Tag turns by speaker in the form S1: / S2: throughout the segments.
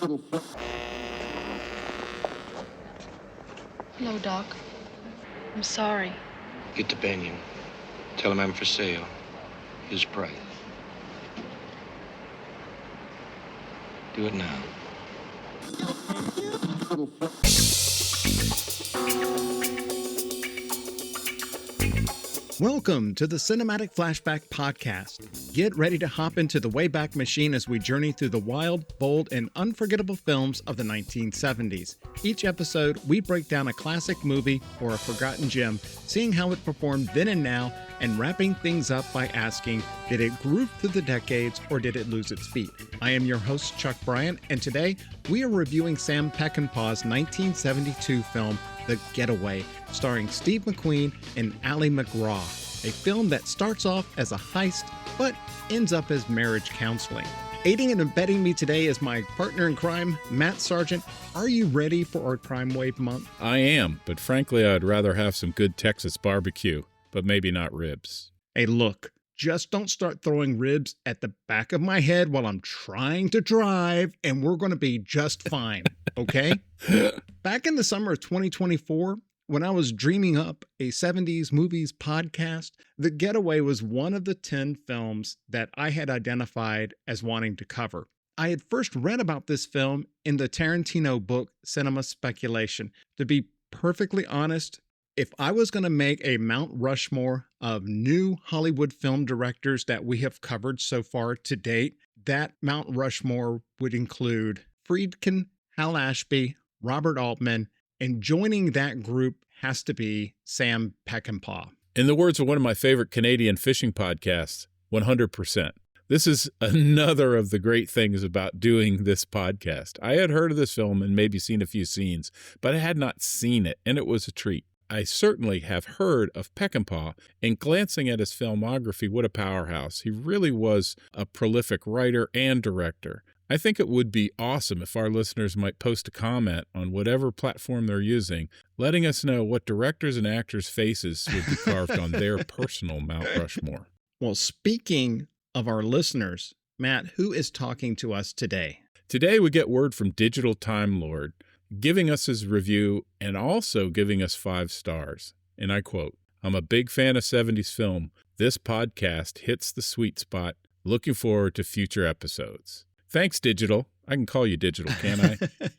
S1: Hello, Doc. I'm sorry.
S2: Get to Benyon. Tell him I'm for sale. His price. Do it now.
S3: Welcome to the Cinematic Flashback Podcast. Get ready to hop into the Wayback Machine as we journey through the wild, bold, and unforgettable films of the 1970s. Each episode, we break down a classic movie or a forgotten gem, seeing how it performed then and now, and wrapping things up by asking, did it groove through the decades or did it lose its feet? I am your host, Chuck Bryant, and today we are reviewing Sam Peckinpah's 1972 film, The Getaway, starring Steve McQueen and Ali MacGraw, a film that starts off as a heist but ends up as marriage counseling. Aiding and abetting me today is my partner in crime, Matt Sargent. Are you ready for our Crime Wave month?
S4: I am, but frankly, I'd rather have some good Texas barbecue, but maybe not ribs.
S3: Hey, look, just don't start throwing ribs at the back of my head while I'm trying to drive, and we're going to be just fine, okay? Back in the summer of 2024, when I was dreaming up a 70s movies podcast, The Getaway was one of the 10 films that I had identified as wanting to cover. I had first read about this film in the Tarantino book, Cinema Speculation. To be perfectly honest, if I was going to make a Mount Rushmore of new Hollywood film directors that we have covered so far to date, that Mount Rushmore would include Friedkin, Hal Ashby, Robert Altman, and joining that group has to be Sam Peckinpah.
S4: In the words of one of my favorite Canadian fishing podcasts, 100%. This is another of the great things about doing this podcast. I had heard of this film and maybe seen a few scenes, but I had not seen it, and it was a treat. I certainly have heard of Peckinpah, and glancing at his filmography, what a powerhouse. He really was a prolific writer and director. I think it would be awesome if our listeners might post a comment on whatever platform they're using, letting us know what directors and actors' faces would be carved on their personal Mount Rushmore.
S3: Well, speaking of our listeners, Matt, who is talking to us today?
S4: Today we get word from Digital Time Lord, giving us his review and also giving us 5 stars. And I quote, "I'm a big fan of 70s film. This podcast hits the sweet spot. Looking forward to future episodes." Thanks, Digital. I can call you Digital, can't I?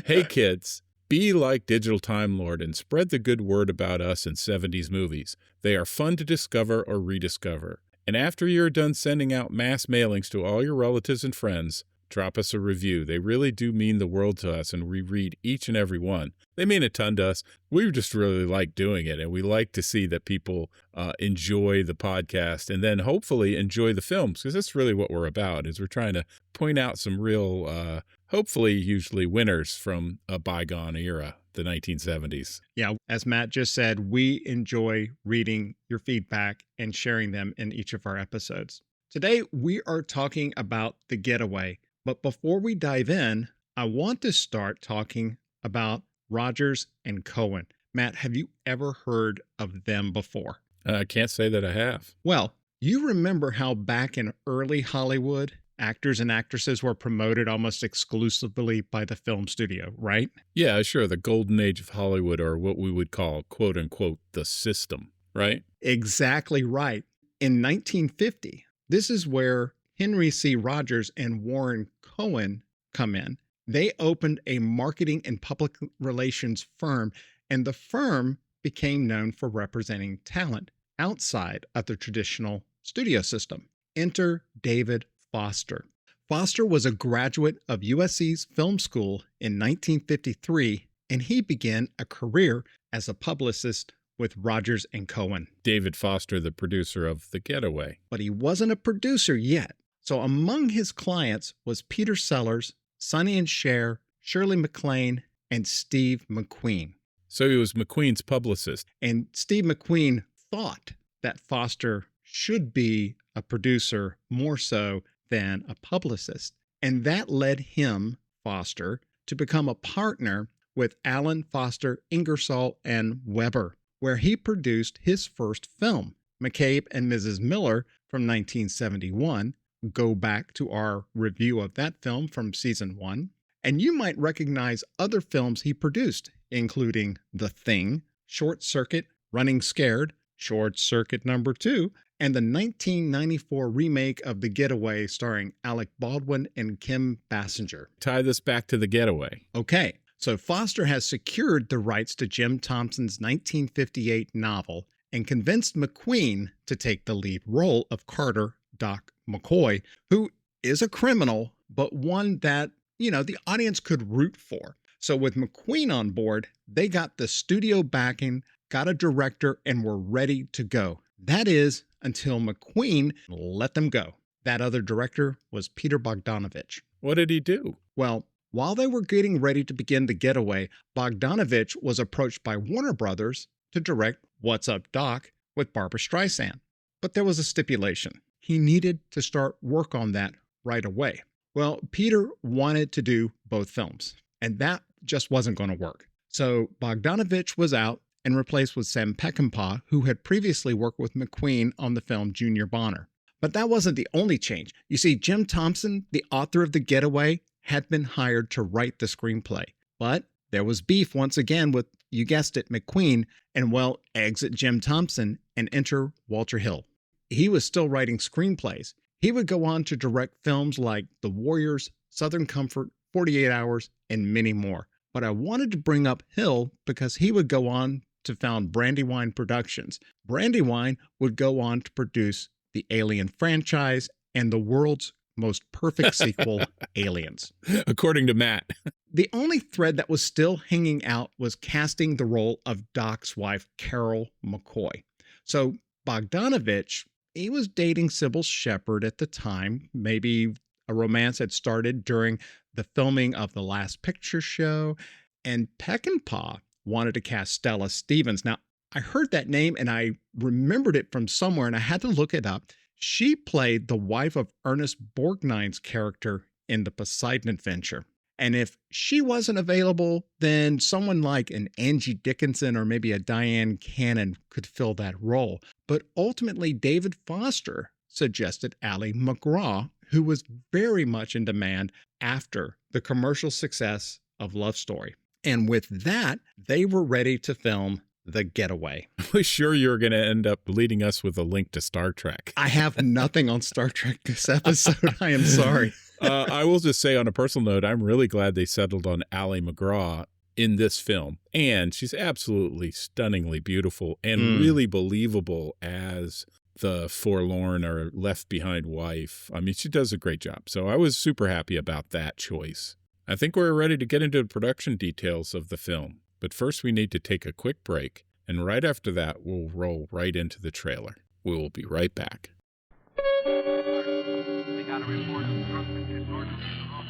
S4: Hey, kids, be like Digital Time Lord and spread the good word about us in 70s movies. They are fun to discover or rediscover. And after you're done sending out mass mailings to all your relatives and friends, drop us a review. They really do mean the world to us, and we read each and every one. They mean a ton to us. We just really like doing it, and we like to see that people enjoy the podcast and then hopefully enjoy the films, because that's really what we're about, is we're trying to point out some real, hopefully usually winners from a bygone era, the 1970s.
S3: Yeah, as Matt just said, we enjoy reading your feedback and sharing them in each of our episodes. Today, we are talking about The Getaway. But before we dive in, I want to start talking about Rogers and Cohen. Matt, have you ever heard of them before?
S4: I can't say that I have.
S3: Well, you remember how back in early Hollywood, actors and actresses were promoted almost exclusively by the film studio, right?
S4: Yeah, sure. The golden age of Hollywood, or what we would call, quote unquote, the system, right?
S3: Exactly right. In 1950, this is where Henry C. Rogers and Warren Cohen come in. They opened a marketing and public relations firm, and the firm became known for representing talent outside of the traditional studio system. Enter David Foster. Foster was a graduate of USC's film school in 1953, and he began a career as a publicist with Rogers and Cohen.
S4: David Foster, the producer of The Getaway.
S3: But he wasn't a producer yet. So among his clients was Peter Sellers, Sonny and Cher, Shirley MacLaine, and Steve McQueen.
S4: So he was McQueen's publicist.
S3: And Steve McQueen thought that Foster should be a producer more so than a publicist. And that led him, Foster, to become a partner with Alan Foster Ingersoll and Weber, where he produced his first film, McCabe and Mrs. Miller from 1971. Go back to our review of that film from season 1. and you might recognize other films he produced, including The Thing, Short Circuit, Running Scared, Short Circuit number 2, and the 1994 remake of The Getaway starring Alec Baldwin and Kim Basinger.
S4: Tie this back to The Getaway.
S3: Okay, so Foster has secured the rights to Jim Thompson's 1958 novel and convinced McQueen to take the lead role of Carter, Doc McCoy, who is a criminal, but one that, the audience could root for. So with McQueen on board, they got the studio backing, got a director, and were ready to go. That is, until McQueen let them go. That other director was Peter Bogdanovich.
S4: What did he do?
S3: Well, while they were getting ready to begin The Getaway, Bogdanovich was approached by Warner Brothers to direct What's Up, Doc? With Barbra Streisand. But there was a stipulation. He needed to start work on that right away. Well, Peter wanted to do both films, and that just wasn't going to work. So Bogdanovich was out and replaced with Sam Peckinpah, who had previously worked with McQueen on the film Junior Bonner. But that wasn't the only change. You see, Jim Thompson, the author of The Getaway, had been hired to write the screenplay. But there was beef once again with, you guessed it, McQueen, and well, exit Jim Thompson and enter Walter Hill. He was still writing screenplays. He would go on to direct films like The Warriors, Southern Comfort, 48 Hours, and many more. But I wanted to bring up Hill because he would go on to found Brandywine Productions. Brandywine would go on to produce the Alien franchise and the world's most perfect sequel, Aliens.
S4: According to Matt.
S3: The only thread that was still hanging out was casting the role of Doc's wife, Carol McCoy. So Bogdanovich, he was dating Sybil Shepherd at the time. Maybe a romance had started during the filming of The Last Picture Show. And Peckinpah wanted to cast Stella Stevens. Now, I heard that name and I remembered it from somewhere and I had to look it up. She played the wife of Ernest Borgnine's character in the Poseidon Adventure. And if she wasn't available, then someone like an Angie Dickinson or maybe a Diane Cannon could fill that role. But ultimately, David Foster suggested Ally MacGraw, who was very much in demand after the commercial success of Love Story. And with that, they were ready to film The Getaway.
S4: I was sure you were going to end up leading us with a link to Star Trek.
S3: I have nothing on Star Trek this episode. I am sorry.
S4: I will just say on a personal note, I'm really glad they settled on Ally MacGraw in this film. And she's absolutely stunningly beautiful and really believable as the forlorn or left behind wife. I mean, she does a great job. So I was super happy about that choice. I think we're ready to get into the production details of the film. But first we need to take a quick break. And right after that, we'll roll right into the trailer. We will be right back.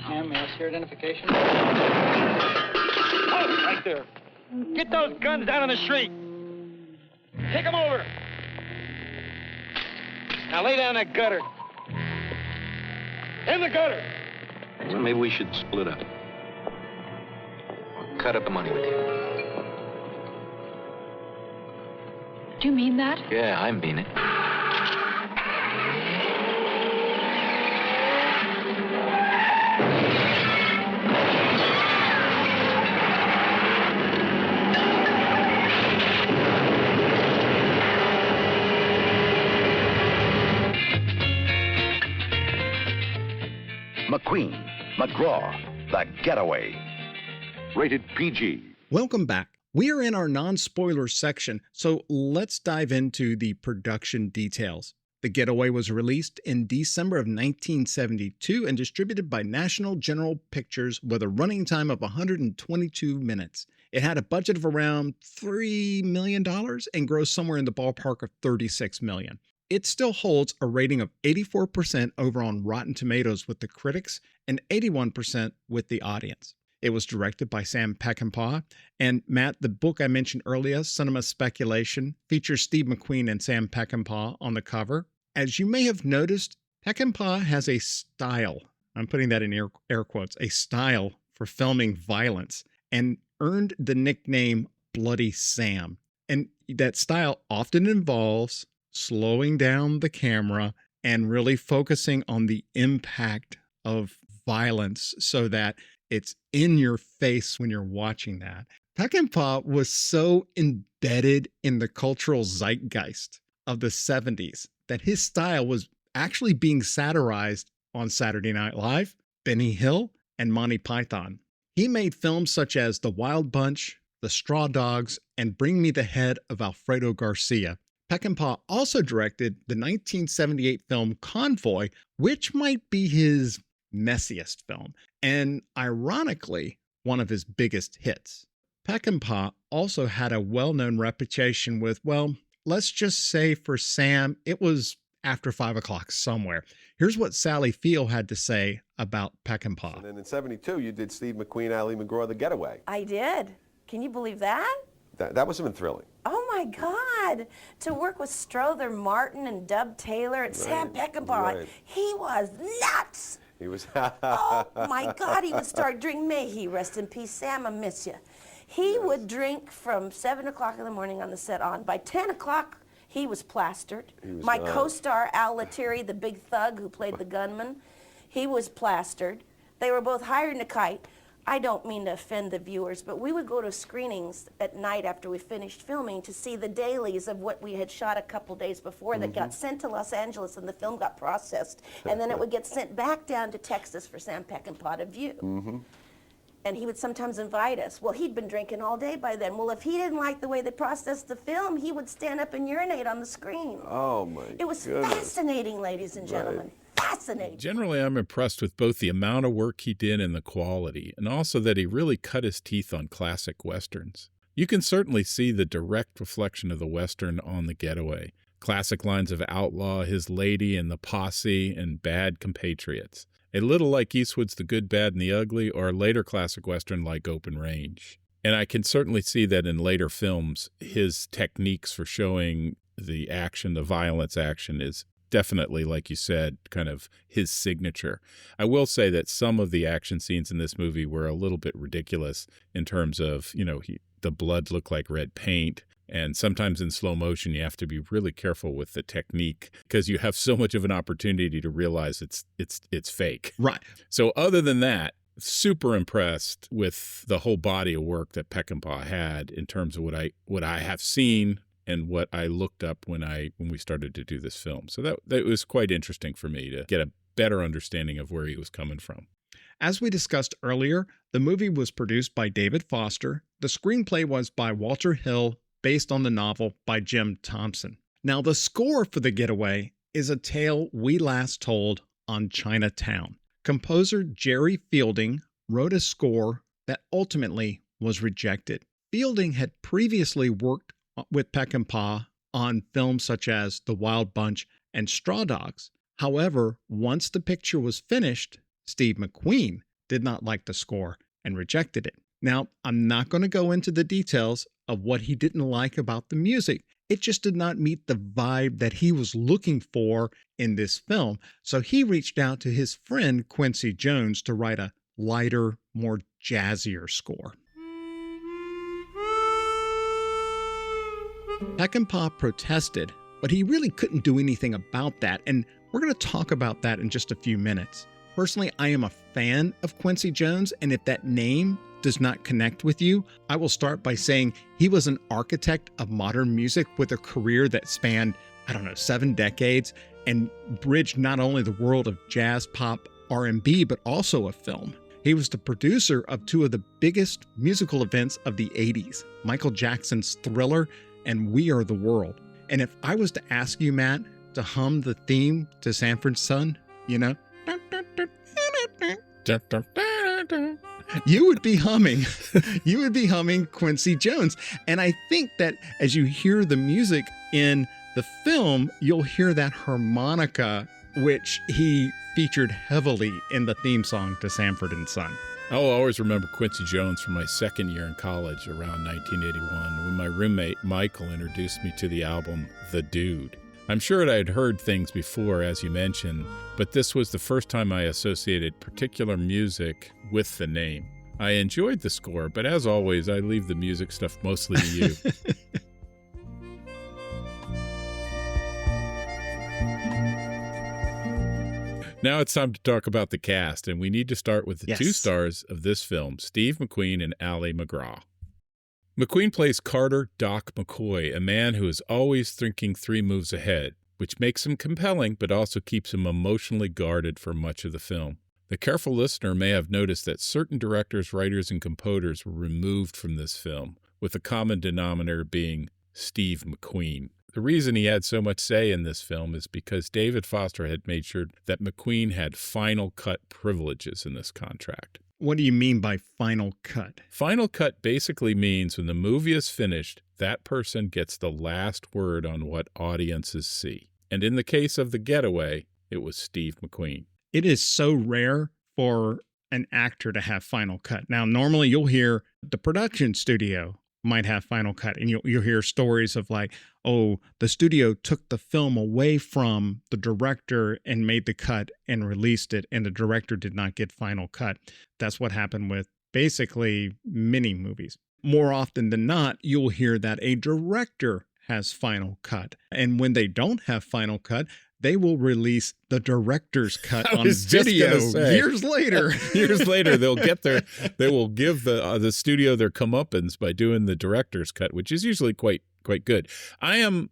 S5: Ma'am, may I see your identification?
S6: Oh, right there. Get those guns down on the street. Kick them over. Now lay down that gutter. In the gutter.
S2: So maybe we should split up. Or cut up the money with you.
S1: Do you mean that?
S2: Yeah, I mean it.
S7: McQueen, MacGraw, The Getaway. Rated PG.
S3: Welcome back. We are in our non-spoiler section, so let's dive into the production details. The Getaway was released in December of 1972 and distributed by National General Pictures with a running time of 122 minutes. It had a budget of around $3 million and grossed somewhere in the ballpark of $36 million. It still holds a rating of 84% over on Rotten Tomatoes with the critics and 81% with the audience. It was directed by Sam Peckinpah. And Matt, the book I mentioned earlier, Cinema Speculation, features Steve McQueen and Sam Peckinpah on the cover. As you may have noticed, Peckinpah has a style, I'm putting that in air quotes, a style for filming violence, and earned the nickname Bloody Sam. And that style often involves slowing down the camera and really focusing on the impact of violence so that It's in your face when you're watching that. Peckinpah was so embedded in the cultural zeitgeist of the 70s that his style was actually being satirized on Saturday Night Live, Benny Hill, and Monty Python. He made films such as The Wild Bunch, The Straw Dogs, and Bring Me the Head of Alfredo Garcia. Peckinpah also directed the 1978 film Convoy, which might be his messiest film, and ironically, one of his biggest hits. Peckinpah also had a well-known reputation with, well, let's just say for Sam, it was after 5 o'clock somewhere. Here's what Sally Field had to say about Peckinpah.
S8: And then in 72, you did Steve McQueen, Ali MacGraw, The Getaway.
S9: I did. Can you believe that?
S8: That must have been thrilling.
S9: Oh my God. To work with Strother Martin and Dub Taylor and Sam Peckinpah.
S8: Right.
S9: He was nuts.
S8: He was.
S9: Oh my God, he would start drinking. May he rest in peace. Sam, I miss you. He would drink from 7 o'clock in the morning on the set on. By 10 o'clock, he was plastered. My co-star, Al Lettieri, the big thug who played the gunman, he was plastered. They were both hired in a kite. I don't mean to offend the viewers, but we would go to screenings at night after we finished filming to see the dailies of what we had shot a couple days before that got sent to Los Angeles and the film got processed. And then it would get sent back down to Texas for Sam Peckinpah to view. And he would sometimes invite us. Well, he'd been drinking all day by then. Well, if he didn't like the way they processed the film, he would stand up and urinate on the screen.
S8: Oh, my
S9: It was
S8: goodness.
S9: fascinating, ladies and gentlemen. Fascinating.
S4: Generally, I'm impressed with both the amount of work he did and the quality, and also that he really cut his teeth on classic Westerns. You can certainly see the direct reflection of the Western on The Getaway. Classic lines of outlaw, his lady, and the posse, and bad compatriots. A little like Eastwood's The Good, Bad, and the Ugly, or a later classic Western like Open Range. And I can certainly see that in later films, his techniques for showing the action, the violence action, is definitely, like you said, kind of his signature. I will say that some of the action scenes in this movie were a little bit ridiculous in terms of, the blood looked like red paint. And sometimes in slow motion, you have to be really careful with the technique because you have so much of an opportunity to realize it's fake.
S3: Right.
S4: So other than that, super impressed with the whole body of work that Peckinpah had in terms of what I have seen and what I looked up when we started to do this film. So that was quite interesting for me to get a better understanding of where he was coming from.
S3: As we discussed earlier, the movie was produced by David Foster. The screenplay was by Walter Hill, based on the novel by Jim Thompson. Now, the score for The Getaway is a tale we last told on Chinatown. Composer Jerry Fielding wrote a score that ultimately was rejected. Fielding had previously worked with Peckinpah on films such as The Wild Bunch and Straw Dogs. However, once the picture was finished, Steve McQueen did not like the score and rejected it. Now, I'm not going to go into the details of what he didn't like about the music. It just did not meet the vibe that he was looking for in this film. So he reached out to his friend Quincy Jones to write a lighter, more jazzier score. Peckinpah protested, but he really couldn't do anything about that, and we're going to talk about that in just a few minutes. Personally, I am a fan of Quincy Jones, and if that name does not connect with you, I will start by saying he was an architect of modern music with a career that spanned, 7 decades and bridged not only the world of jazz, pop, R&B, but also of film. He was the producer of two of the biggest musical events of the 80s, Michael Jackson's Thriller and We Are the World. And if I was to ask you, Matt, to hum the theme to Sanford's Son, you would be humming Quincy Jones. And I think that as you hear the music in the film, you'll hear that harmonica, which he featured heavily in the theme song to Sanford and Son.
S4: I'll always remember Quincy Jones from my second year in college around 1981 when my roommate Michael introduced me to the album The Dude. I'm sure I'd heard things before, as you mentioned, but this was the first time I associated particular music with the name. I enjoyed the score, but as always, I leave the music stuff mostly to you. Now it's time to talk about the cast, and we need to start with the
S3: Yes.
S4: two stars of this film, Steve McQueen and Ali MacGraw. McQueen plays Carter Doc McCoy, a man who is always thinking 3 moves ahead, which makes him compelling but also keeps him emotionally guarded for much of the film. The careful listener may have noticed that certain directors, writers, and composers were removed from this film, with the common denominator being Steve McQueen. The reason he had so much say in this film is because David Foster had made sure that McQueen had final cut privileges in this contract.
S3: What do you mean by final cut?
S4: Final cut basically means when the movie is finished, that person gets the last word on what audiences see. And in the case of The Getaway, it was Steve McQueen.
S3: It is so rare for an actor to have final cut. Now, normally you'll hear the production studio might have final cut, and you'll hear stories of like, oh, the studio took the film away from the director and made the cut and released it, and the director did not get final cut. That's what happened with basically many movies. More often than not, you'll hear that a director has final cut, and when they don't have final cut, they will release the director's cut on video years later.
S4: Years later, they will give the studio their comeuppance by doing the director's cut, which is usually quite good. I am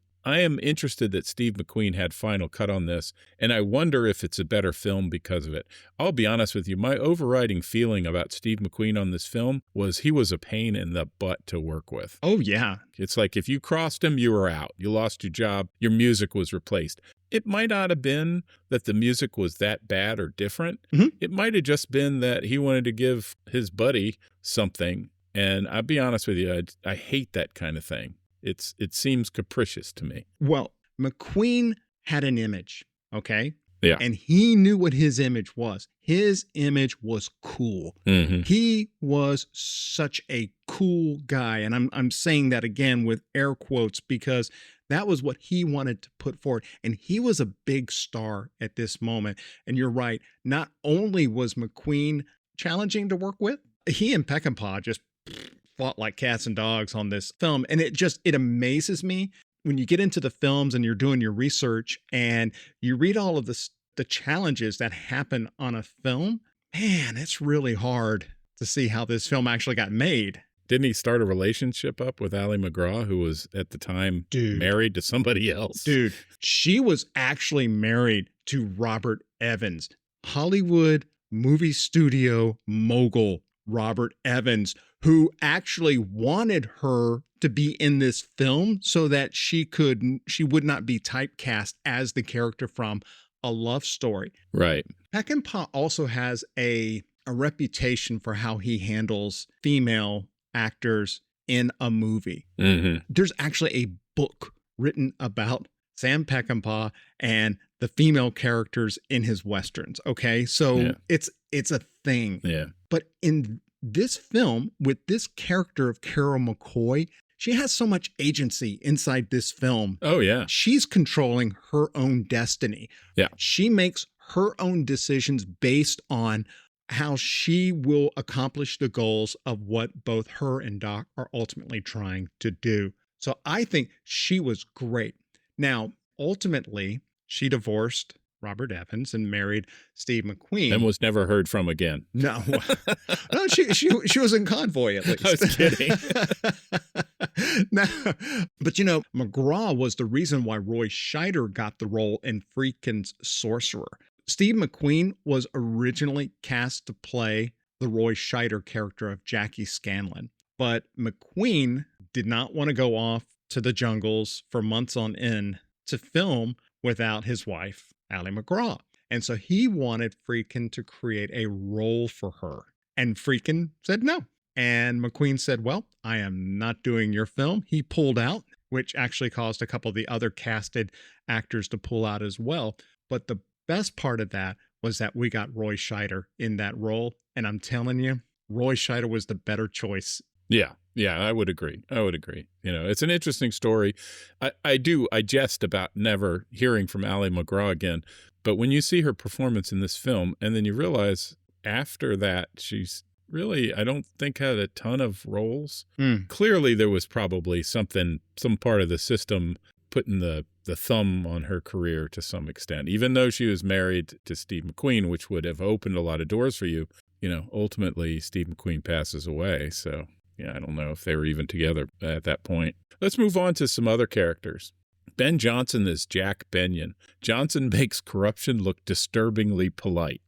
S4: interested that Steve McQueen had final cut on this, and I wonder if it's a better film because of it. I'll be honest with you, my overriding feeling about Steve McQueen on this film was he was a pain in the butt to work with.
S3: Oh, yeah.
S4: It's like if you crossed him, you were out. You lost your job. Your music was replaced. It might not have been that the music was that bad or different.
S3: Mm-hmm.
S4: It might have just been that he wanted to give his buddy something. And I'll be honest with you, I hate that kind of thing. It seems capricious to me.
S3: Well, McQueen had an image, okay?
S4: Yeah.
S3: And he knew what his image was. His image was cool.
S4: Mm-hmm.
S3: He was such a cool guy. And I'm saying that again with air quotes because that was what he wanted to put forward. And he was a big star at this moment. And you're right. Not only was McQueen challenging to work with, he and Peckinpah just fought like cats and dogs on this film. And it amazes me when you get into the films and you're doing your research and you read all of the challenges that happen on a film. Man, it's really hard to see how this film actually got made.
S4: Didn't he start a relationship up with Ali MacGraw, who was at the time married to somebody else?
S3: Dude, she was actually married to Robert Evans, Hollywood movie studio mogul Robert Evans, who actually wanted her to be in this film so that she would not be typecast as the character from A Love Story.
S4: Right.
S3: Peckinpah also has a reputation for how he handles female actors in a movie.
S4: Mm-hmm.
S3: There's actually a book written about Sam Peckinpah and the female characters in his Westerns. Okay. So it's a thing.
S4: Yeah.
S3: But in this film, with this character of Carol McCoy, she has so much agency inside this film.
S4: Oh, yeah.
S3: She's controlling her own destiny.
S4: Yeah.
S3: She makes her own decisions based on how she will accomplish the goals of what both her and Doc are ultimately trying to do. So I think she was great. Now, ultimately, she divorced Robert Evans and married Steve McQueen.
S4: And was never heard from again.
S3: No. No, she was in Convoy at least.
S4: I was kidding.
S3: No, but MacGraw was the reason why Roy Scheider got the role in Friedkin's Sorcerer. Steve McQueen was originally cast to play the Roy Scheider character of Jackie Scanlon, but McQueen did not want to go off to the jungles for months on end to film without his wife, Ali MacGraw. And so he wanted Friedkin to create a role for her. And Friedkin said no. And McQueen said, well, I am not doing your film. He pulled out, which actually caused a couple of the other casted actors to pull out as well. But the best part of that was that we got Roy Scheider in that role. And I'm telling you, Roy Scheider was the better choice.
S4: Yeah, I would agree. It's an interesting story. I jest about never hearing from Ali MacGraw again. But when you see her performance in this film, and then you realize after that, she's really, I don't think had a ton of roles. Clearly, there was probably some part of the system putting the the thumb on her career to some extent. Even though she was married to Steve McQueen, which would have opened a lot of doors for you, ultimately Steve McQueen passes away. So, I don't know if they were even together at that point. Let's move on to some other characters. Ben Johnson is Jack Benyon. Johnson makes corruption look disturbingly polite.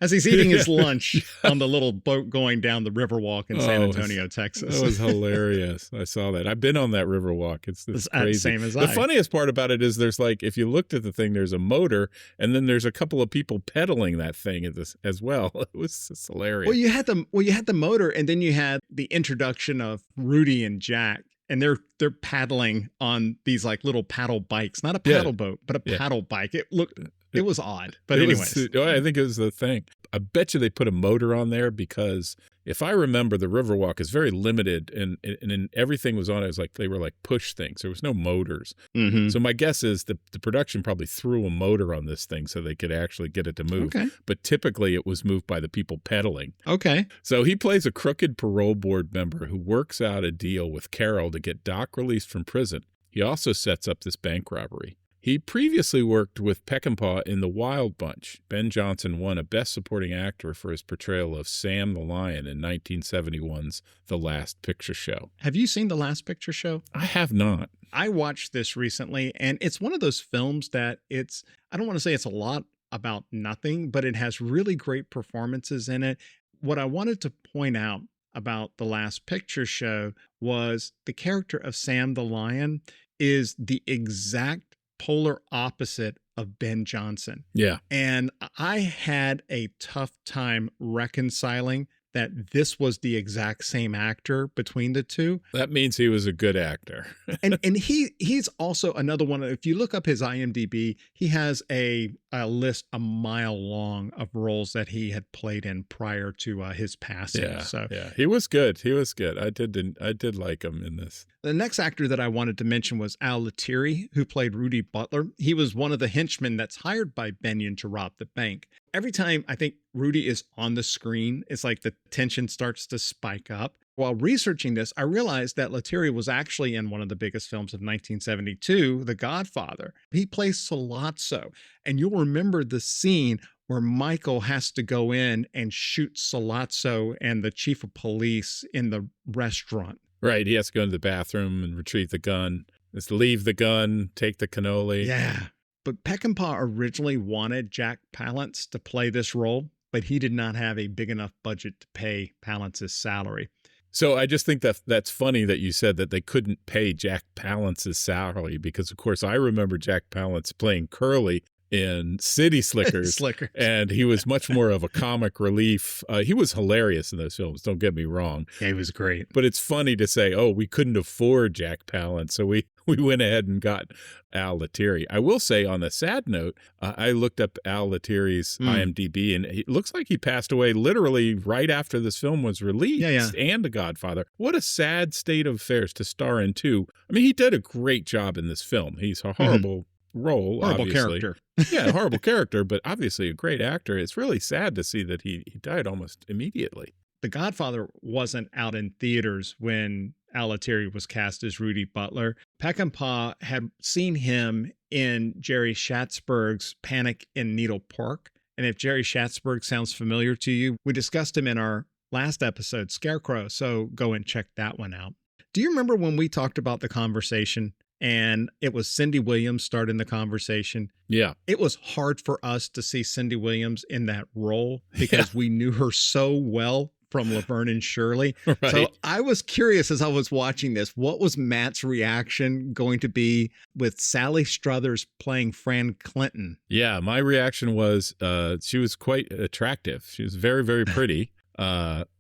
S3: As he's eating his lunch on the little boat going down the Riverwalk in San Antonio, Texas.
S4: That was hilarious. I saw that. I've been on that Riverwalk. It's crazy.
S3: Same as
S4: the funniest part about it is there's if you looked at the thing, there's a motor, and then there's a couple of people pedaling that thing as well. It was just hilarious.
S3: Well, you had the motor, and then you had the introduction of Rudy and Jack. And they're paddling on these little paddle bikes, not a paddle boat, but a paddle bike. It was odd, but anyways.
S4: I think it was the thing. I bet you they put a motor on there because if I remember, the Riverwalk is very limited, and everything was on it. It was they were push things. There was no motors.
S3: Mm-hmm.
S4: So my guess is the production probably threw a motor on this thing so they could actually get it to move.
S3: Okay.
S4: But typically it was moved by the people pedaling.
S3: Okay.
S4: So he plays a crooked parole board member who works out a deal with Carol to get Doc released from prison. He also sets up this bank robbery. He previously worked with Peckinpah in The Wild Bunch. Ben Johnson won a Best Supporting Actor for his portrayal of Sam the Lion in 1971's The Last Picture Show.
S3: Have you seen The Last Picture Show?
S4: I have not.
S3: I watched this recently, and it's one of those films that I don't want to say it's a lot about nothing, but it has really great performances in it. What I wanted to point out about The Last Picture Show was the character of Sam the Lion is the exact polar opposite of Ben Johnson.
S4: Yeah.
S3: And I had a tough time reconciling that this was the exact same actor between the two.
S4: That means he was a good actor.
S3: and he's also another one. If you look up his IMDb, he has a list a mile long of roles that he had played in prior to his passing.
S4: Yeah, he was good. I did like him in this.
S3: The next actor that I wanted to mention was Al Lettieri, who played Rudy Butler. He was one of the henchmen that's hired by Benyon to rob the bank. Every time I think Rudy is on the screen, it's the tension starts to spike up. While researching this, I realized that Lettieri was actually in one of the biggest films of 1972, The Godfather. He plays Sollozzo, and you'll remember the scene where Michael has to go in and shoot Sollozzo and the chief of police in the restaurant.
S4: Right, he has to go into the bathroom and retrieve the gun. Just leave the gun, take the cannoli.
S3: Yeah. But Peckinpah originally wanted Jack Palance to play this role, but he did not have a big enough budget to pay Palance's salary.
S4: So I just think that's funny that you said that they couldn't pay Jack Palance's salary because, of course, I remember Jack Palance playing Curly in City Slickers. And he was much more of a comic relief. He was hilarious in those films, don't get me wrong.
S3: Yeah, he was great.
S4: But it's funny to say, we couldn't afford Jack Palance, so we went ahead and got Al Lettieri. I will say, on a sad note, I looked up Al Lettieri's IMDb, and it looks like he passed away literally right after this film was released and The Godfather. What a sad state of affairs to star in, too. I mean, he did a great job in this film. He's a horrible role,
S3: horrible
S4: obviously.
S3: Character.
S4: Yeah, horrible character, but obviously a great actor. It's really sad to see that he died almost immediately.
S3: The Godfather wasn't out in theaters when Al Lettieri was cast as Rudy Butler. Peckinpah had seen him in Jerry Schatzberg's Panic in Needle Park. And if Jerry Schatzberg sounds familiar to you, we discussed him in our last episode, Scarecrow, so go and check that one out. Do you remember when we talked about The Conversation? And it was Cindy Williams starting the conversation.
S4: Yeah.
S3: It was hard for us to see Cindy Williams in that role because we knew her so well from Laverne and Shirley.
S4: Right.
S3: So I was curious as I was watching this, what was Matt's reaction going to be with Sally Struthers playing Fran Clinton?
S4: Yeah, my reaction was she was quite attractive. She was very, very pretty.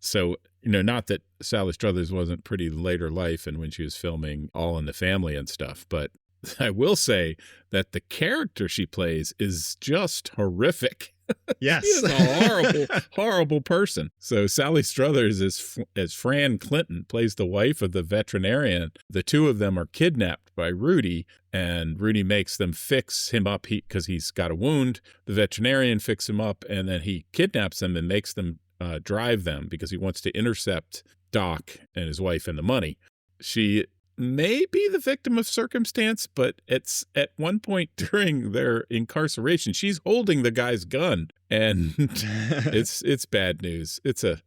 S4: So, not that Sally Struthers wasn't pretty in later life and when she was filming All in the Family and stuff, but I will say that the character she plays is just horrific.
S3: Yes.
S4: She is a horrible, horrible person. So Sally Struthers as Fran Clinton plays the wife of the veterinarian. The two of them are kidnapped by Rudy, and Rudy makes them fix him up because he's got a wound. The veterinarian fixes him up, and then he kidnaps them and makes them drive them because he wants to intercept Doc and his wife and the money. She may be the victim of circumstance, but it's at one point during their incarceration, she's holding the guy's gun, and it's bad news.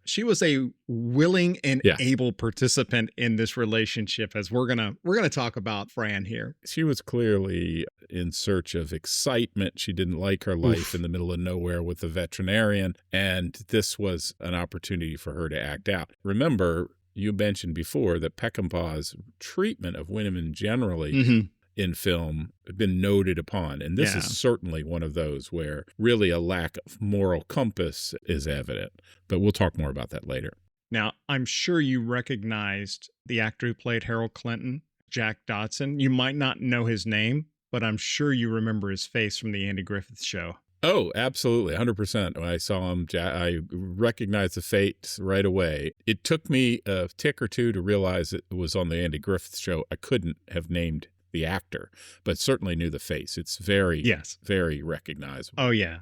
S3: She was a willing and able participant in this relationship, as we're gonna talk about Fran here.
S4: She was clearly in search of excitement. She didn't like her life in the middle of nowhere with the veterinarian, and this was an opportunity for her to act out. Remember, you mentioned before that Peckinpah's treatment of women generally in film have been noted upon, and this is certainly one of those where really a lack of moral compass is evident. But we'll talk more about that later.
S3: Now, I'm sure you recognized the actor who played Harold Clinton, Jack Dodson. You might not know his name, but I'm sure you remember his face from the Andy Griffith Show.
S4: Oh, absolutely. 100%. When I saw him, I recognized the face right away. It took me a tick or two to realize it was on the Andy Griffith Show. I couldn't have named the actor, but certainly knew the face. It's very recognizable.
S3: Oh, yeah.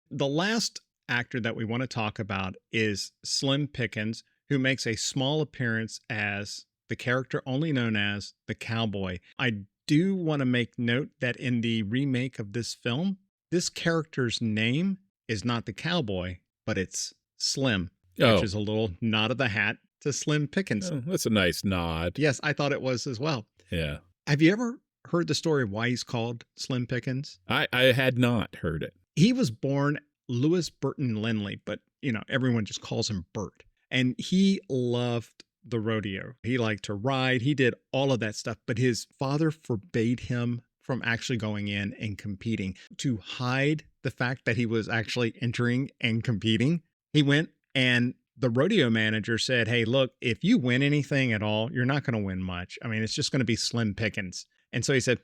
S3: The last actor that we want to talk about is Slim Pickens, who makes a small appearance as the character only known as the Cowboy. I do want to make note that in the remake of this film, this character's name is not the Cowboy, but it's Slim, which is a little nod of the hat to Slim Pickens.
S4: Oh, that's a nice nod.
S3: Yes, I thought it was as well.
S4: Yeah.
S3: Have you ever heard the story of why he's called Slim Pickens?
S4: I had not heard it.
S3: He was born Louis Burton Lindley, but, everyone just calls him Bert. And he loved the rodeo. He liked to ride. He did all of that stuff, but his father forbade him from actually going in and competing. To hide the fact that he was actually entering and competing, he went, and the rodeo manager said, hey, look, if you win anything at all, you're not going to win much. I mean, it's just going to be Slim Pickens. And so he said,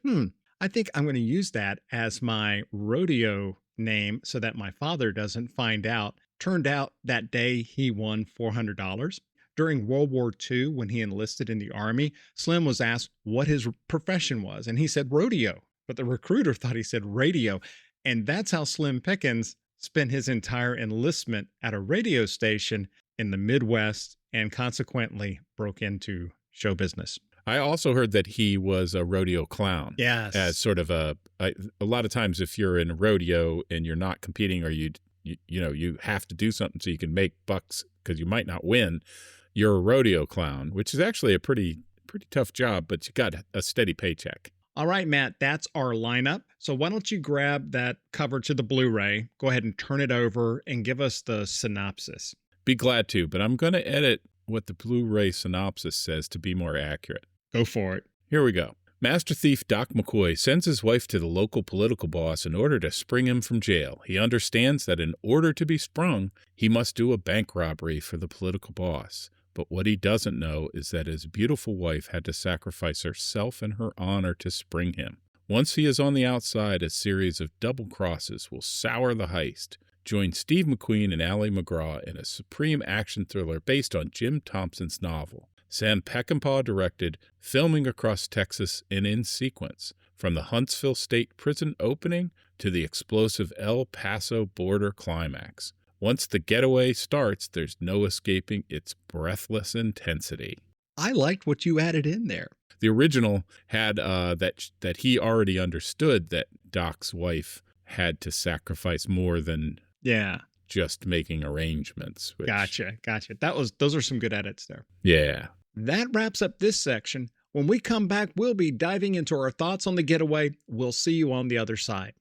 S3: I think I'm going to use that as my rodeo name so that my father doesn't find out. Turned out that day he won $400. During World War II, when he enlisted in the Army, Slim was asked what his profession was, and he said rodeo. But the recruiter thought he said radio. And that's how Slim Pickens spent his entire enlistment at a radio station in the Midwest, and consequently broke into show business.
S4: I also heard that he was a rodeo clown.
S3: Yes.
S4: As sort of a lot of times if you're in a rodeo and you're not competing, or you have to do something so you can make bucks because you might not win, you're a rodeo clown, which is actually a pretty tough job, but you got a steady paycheck.
S3: All right, Matt, that's our lineup. So why don't you grab that cover to the Blu-ray, go ahead and turn it over and give us the synopsis.
S4: Be glad to, but I'm going to edit what the Blu-ray synopsis says to be more accurate.
S3: Go for it.
S4: Here we go. Master thief Doc McCoy sends his wife to the local political boss in order to spring him from jail. He understands that in order to be sprung, he must do a bank robbery for the political boss. But what he doesn't know is that his beautiful wife had to sacrifice herself and her honor to spring him. Once he is on the outside, a series of double crosses will sour the heist. Join Steve McQueen and Ali MacGraw in a supreme action thriller based on Jim Thompson's novel. Sam Peckinpah directed, filming across Texas and in sequence, from the Huntsville State Prison opening to the explosive El Paso border climax. Once the getaway starts, there's no escaping its breathless intensity.
S3: I liked what you added in there.
S4: The original had that he already understood that Doc's wife had to sacrifice more than just making arrangements.
S3: Gotcha. Those are some good edits there.
S4: Yeah.
S3: That wraps up this section. When we come back, we'll be diving into our thoughts on The Getaway. We'll see you on the other side.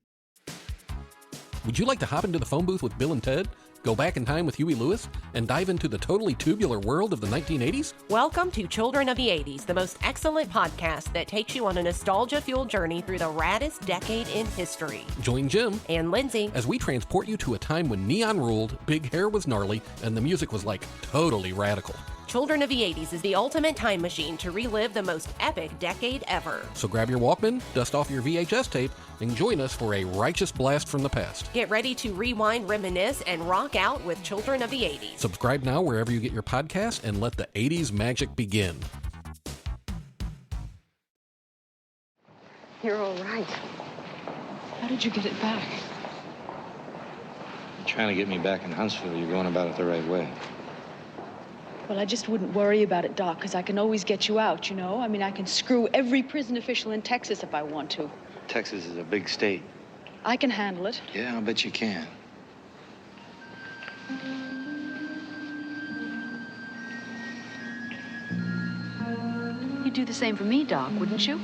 S10: Would you like to hop into the phone booth with Bill and Ted? Go back in time with Huey Lewis and dive into the totally tubular world of the 1980s?
S11: Welcome to Children of the 80s, the most excellent podcast that takes you on a nostalgia-fueled journey through the raddest decade in history.
S10: Join Jim
S11: and Lindsay
S10: as we transport you to a time when neon ruled, big hair was gnarly, and the music was like totally radical.
S11: Children of the 80s is the ultimate time machine to relive the most epic decade ever.
S10: So grab your Walkman, dust off your VHS tape, and join us for a righteous blast from the past.
S11: Get ready to rewind, reminisce, and rock out with Children of the 80s.
S10: Subscribe now wherever you get your podcast and let the 80s magic begin.
S1: You're all right. How did you get it back?
S2: You're trying to get me back in Huntsville. You're going about it the right way.
S1: Well, I just wouldn't worry about it, Doc, because I can always get you out, you know? I mean, I can screw every prison official in Texas if I want to.
S2: Texas is a big state.
S1: I can handle it.
S2: Yeah, I'll bet you can.
S1: You'd do the same for me, Doc, wouldn't you?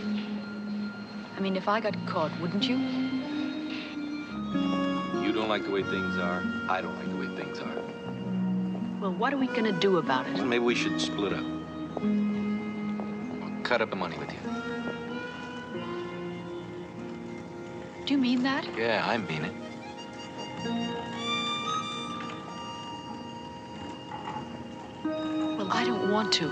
S1: I mean, if I got caught, wouldn't you?
S2: You don't like the way things are. I don't like the way things are.
S1: Well, what are we gonna do about it?
S2: Well, maybe we should split up. I'll cut up the money with you.
S1: Do you mean that?
S2: Yeah, I mean it.
S1: Well, I don't want to.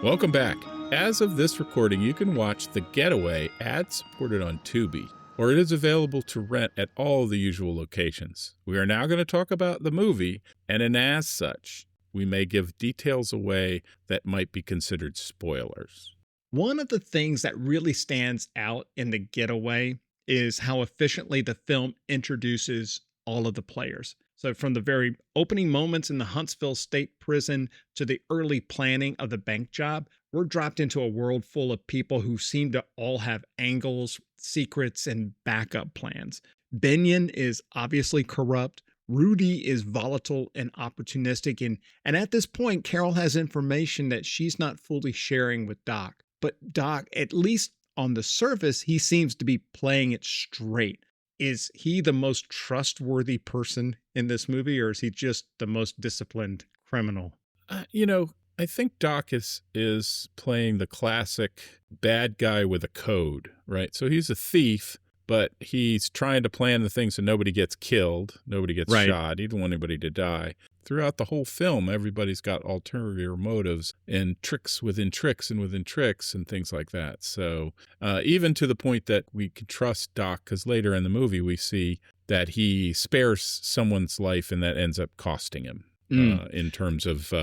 S4: Welcome back. As of this recording, you can watch The Getaway ad-supported on Tubi, or it is available to rent at all the usual locations. We are now going to talk about the movie, and as such, we may give details away that might be considered spoilers.
S3: One of the things that really stands out in The Getaway is how efficiently the film introduces all of the players. So from the very opening moments in the Huntsville State Prison to the early planning of the bank job, we're dropped into a world full of people who seem to all have angles, secrets, and backup plans. Benyon is obviously corrupt. Rudy is volatile and opportunistic. And at this point, Carol has information that she's not fully sharing with Doc. But Doc, at least on the surface, he seems to be playing it straight. Is he the most trustworthy person in this movie, or is he just the most disciplined criminal?
S4: I think Doc is playing the classic bad guy with a code, right? So he's a thief, but he's trying to plan the things so nobody gets killed, nobody gets shot. He doesn't want anybody to die. Throughout the whole film, everybody's got ulterior motives and tricks within tricks and within tricks and things like that. So even to the point that we can trust Doc, because later in the movie we see that he spares someone's life and that ends up costing him in terms of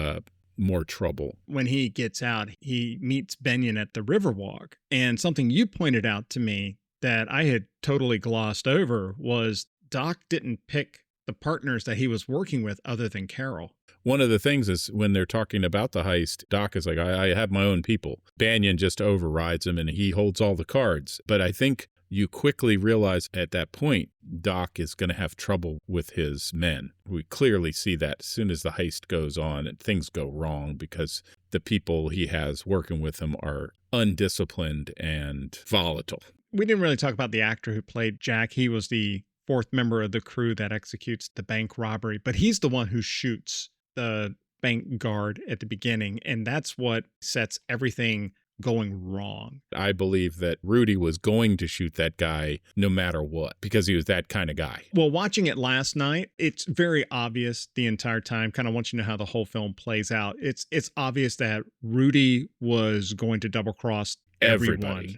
S4: more trouble.
S3: When he gets out, he meets Benyon at the Riverwalk. And something you pointed out to me that I had totally glossed over was Doc didn't pick the partners that he was working with other than Carol.
S4: One of the things is when they're talking about the heist, Doc is like, I have my own people. Benyon just overrides him and he holds all the cards. But I think you quickly realize at that point, Doc is going to have trouble with his men. We clearly see that as soon as the heist goes on and things go wrong because the people he has working with him are undisciplined and volatile.
S3: We didn't really talk about the actor who played Jack. He was the fourth member of the crew that executes the bank robbery, but he's the one who shoots the bank guard at the beginning, and that's what sets everything going wrong.
S4: I believe that Rudy was going to shoot that guy no matter what, because he was that kind of guy.
S3: Well, watching it last night, it's very obvious the entire time, kind of once you know how the whole film plays out, it's obvious that Rudy was going to double-cross everyone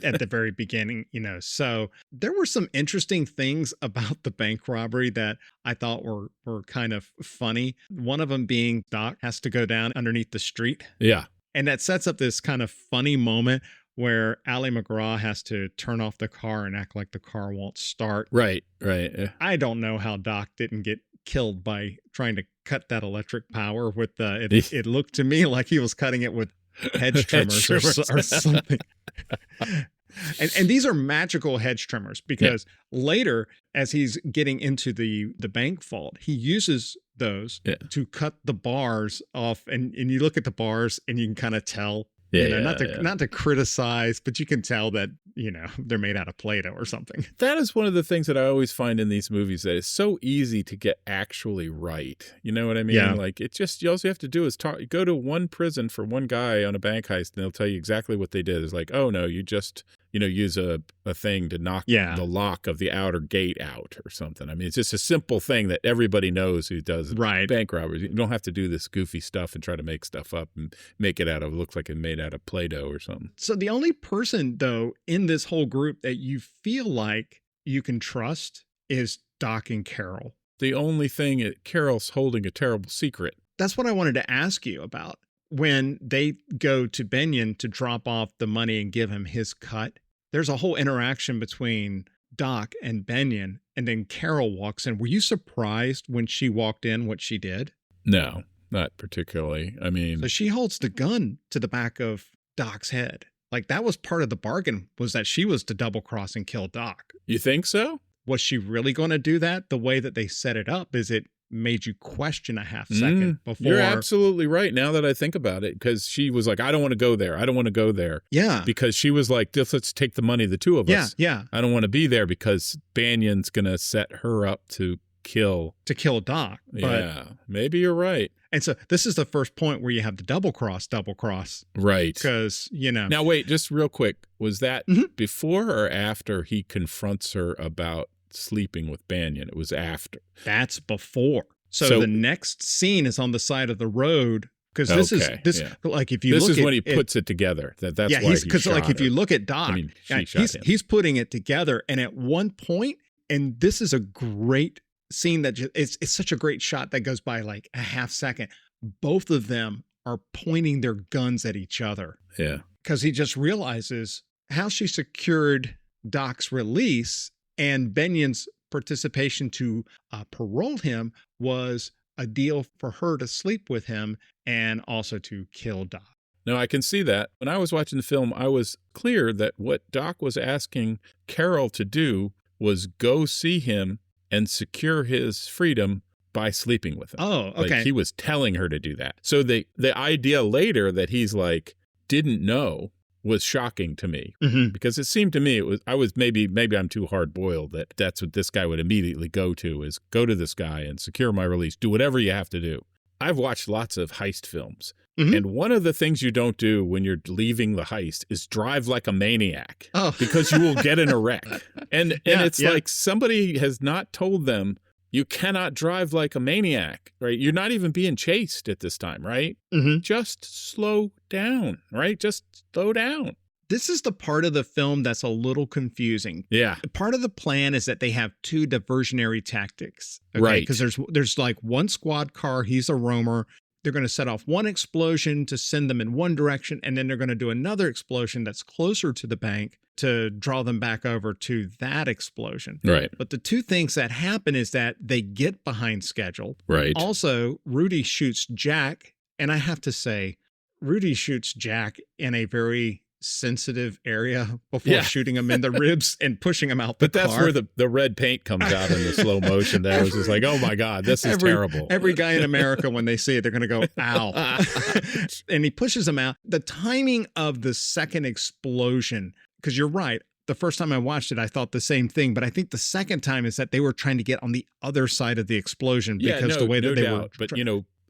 S3: at the very beginning, So there were some interesting things about the bank robbery that I thought were kind of funny. One of them being Doc has to go down underneath the street.
S4: Yeah.
S3: And that sets up this kind of funny moment where Ally MacGraw has to turn off the car and act like the car won't start.
S4: Right. Yeah.
S3: I don't know how Doc didn't get killed by trying to cut that electric power with it looked to me like he was cutting it with hedge trimmers or something. And these are magical hedge trimmers because later, as he's getting into the bank vault, he uses those to cut the bars off. And you look at the bars and you can kind of tell, not to criticize, but you can tell that, they're made out of Play-Doh or something.
S4: That is one of the things that I always find in these movies, that it's so easy to get actually right. You know what I mean?
S3: Yeah.
S4: Like, it's just, all you have to do is go to one prison for one guy on a bank heist and they'll tell you exactly what they did. It's like, oh no, you just, use a thing to knock the lock of the outer gate out or something. I mean, it's just a simple thing that everybody knows who does bank robberies. You don't have to do this goofy stuff and try to make stuff up and make it looks like it's made out of Play-Doh or something.
S3: So the only person, though, in this whole group that you feel like you can trust is Doc and Carol.
S4: The only thing, Carol's holding a terrible secret.
S3: That's what I wanted to ask you about. When they go to Benyon to drop off the money and give him his cut, there's a whole interaction between Doc and Benyon. and then Carol walks in. Were you surprised when she walked in what she did?
S4: No, not particularly. I mean,
S3: so she holds the gun to the back of Doc's head. Like, that was part of the bargain, was that she was to double cross and kill Doc.
S4: You think so?
S3: Was she really going to do that? The way that they set it up is it made you question a half second before.
S4: You're absolutely right now that I think about it, because she was like, I don't want to go there. I don't want to go there.
S3: Yeah.
S4: Because she was like, just let's take the money, the two of us.
S3: Yeah.
S4: I don't want to be there because Banyan's going to set her up to kill
S3: Doc. But,
S4: yeah, maybe you're right.
S3: And so this is the first point where you have the double cross.
S4: Right.
S3: Because,
S4: Now, wait, just real quick. Was that before or after he confronts her about sleeping with Banyan? It was after.
S3: That's before. So the next scene is on the side of the road. Because like if you
S4: this
S3: look
S4: is
S3: at
S4: when he puts it together. That's why
S3: because like if you look at Doc, he's putting it together, and at one point, and this is a great scene that it's such a great shot that goes by like a half second. Both of them are pointing their guns at each other.
S4: Yeah.
S3: Because he just realizes how she secured Doc's release and Banyan's participation to parole him was a deal for her to sleep with him and also to kill Doc.
S4: No, I can see that. When I was watching the film, I was clear that what Doc was asking Carol to do was go see him and secure his freedom by sleeping with him.
S3: Oh, okay.
S4: Like he was telling her to do that. So the idea later that he's like, didn't know was shocking to me, because it seemed to me maybe I'm too hard boiled that's what this guy would immediately go to this guy and secure my release, do whatever you have to do. I've watched lots of heist films. And one of the things you don't do when you're leaving the heist is drive like a maniac, because you will get in a wreck. And it's like somebody has not told them you cannot drive like a maniac, right? You're not even being chased at this time, right? Just slow down, right? Just slow down.
S3: This is the part of the film that's a little confusing.
S4: Yeah.
S3: Part of the plan is that they have two diversionary tactics. Okay?
S4: Right.
S3: Because there's like one squad car, he's a roamer. They're going to set off one explosion to send them in one direction, and then they're going to do another explosion that's closer to the bank to draw them back over to that explosion.
S4: Right.
S3: But the two things that happen is that they get behind schedule.
S4: Right.
S3: Also, Rudy shoots Jack, and I have to say, Rudy shoots Jack in a very sensitive area before shooting him in the ribs and pushing him out the car.
S4: But that's where the red paint comes out in the slow motion there. It was just like, oh my God, this is terrible.
S3: Every guy in America, when they see it, they're going to go, ow. And he pushes him out. The timing of the second explosion, because you're right, the first time I watched it, I thought the same thing. But I think the second time is that they were trying to get on the other side of the explosion because the way that they were.
S4: But,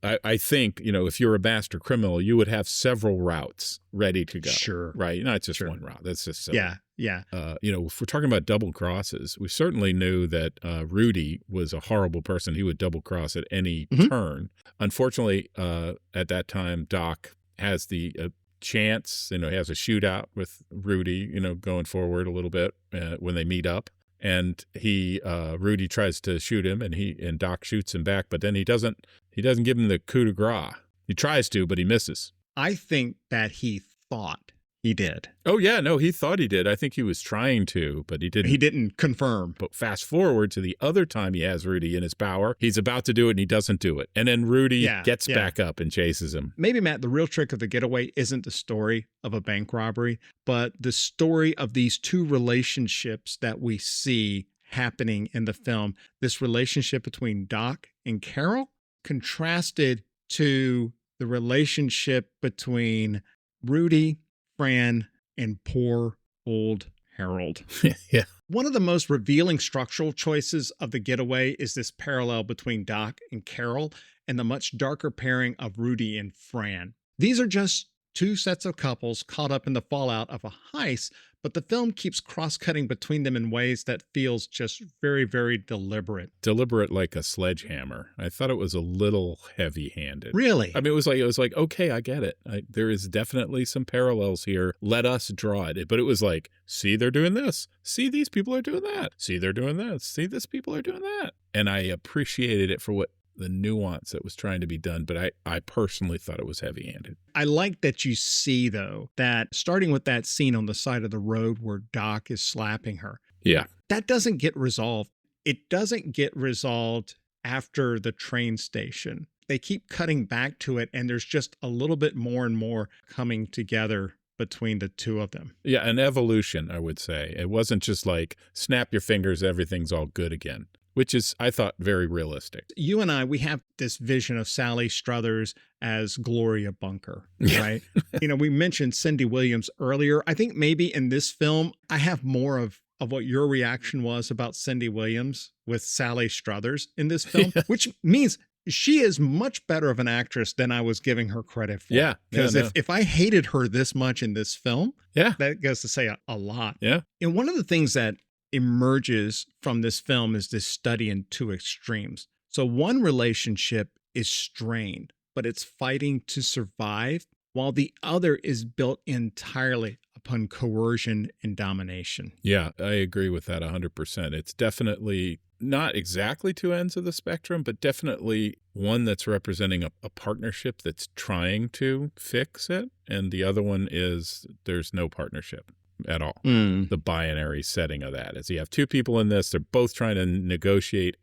S4: I think, if you're a master criminal, you would have several routes ready to go.
S3: Sure.
S4: Right. Not just one route. That's just silly.
S3: Yeah.
S4: If we're talking about double crosses, we certainly knew that Rudy was a horrible person. He would double cross at any turn. Unfortunately, at that time, Doc has the chance, he has a shootout with Rudy, going forward a little bit when they meet up. And Rudy tries to shoot him, and Doc shoots him back, but then he doesn't give him the coup de grace. He tries to, but he misses.
S3: I think that he thought he did.
S4: Oh yeah, no, he thought he did. I think he was trying to, but he didn't.
S3: He didn't confirm.
S4: But fast forward to the other time he has Rudy in his power, he's about to do it and he doesn't do it. And then Rudy gets back up and chases him.
S3: Maybe, Matt, the real trick of The Getaway isn't the story of a bank robbery, but the story of these two relationships that we see happening in the film. This relationship between Doc and Carol contrasted to the relationship between Rudy, Fran, and poor old Harold.
S4: Yeah.
S3: One of the most revealing structural choices of The Getaway is this parallel between Doc and Carol and the much darker pairing of Rudy and Fran. These are just two sets of couples caught up in the fallout of a heist, but the film keeps cross-cutting between them in ways that feels just very, very deliberate.
S4: Deliberate like a sledgehammer. I thought it was a little heavy-handed.
S3: Really?
S4: I mean, it was like, okay, I get it. There is definitely some parallels here. Let us draw it. But it was like, see, they're doing this. See, these people are doing that. See, they're doing this. See, this people are doing that. And I appreciated it for what the nuance that was trying to be done, but I personally thought it was heavy-handed.
S3: I like that you see, though, that starting with that scene on the side of the road where Doc is slapping her.
S4: Yeah.
S3: That doesn't get resolved it doesn't get resolved after the train station. They keep cutting back to it, and there's just a little bit more and more coming together between the two of them.
S4: Yeah, an evolution, I would say. It wasn't just like, snap your fingers, everything's all good again, which is, I thought, very realistic.
S3: You and I, we have this vision of Sally Struthers as Gloria Bunker, right? We mentioned Cindy Williams earlier. I think maybe in this film, I have more of what your reaction was about Cindy Williams with Sally Struthers in this film, which means she is much better of an actress than I was giving her credit for.
S4: Yeah.
S3: Because if I hated her this much in this film, that goes to say a lot.
S4: Yeah.
S3: And one of the things that emerges from this film is this study in two extremes. So one relationship is strained, but it's fighting to survive, while the other is built entirely upon coercion and domination.
S4: Yeah, I agree with that 100%. It's definitely not exactly two ends of the spectrum, but definitely one that's representing a partnership that's trying to fix it. And the other one is there's no partnership at all. The binary setting of that is you have two people in this. They're both trying to negotiate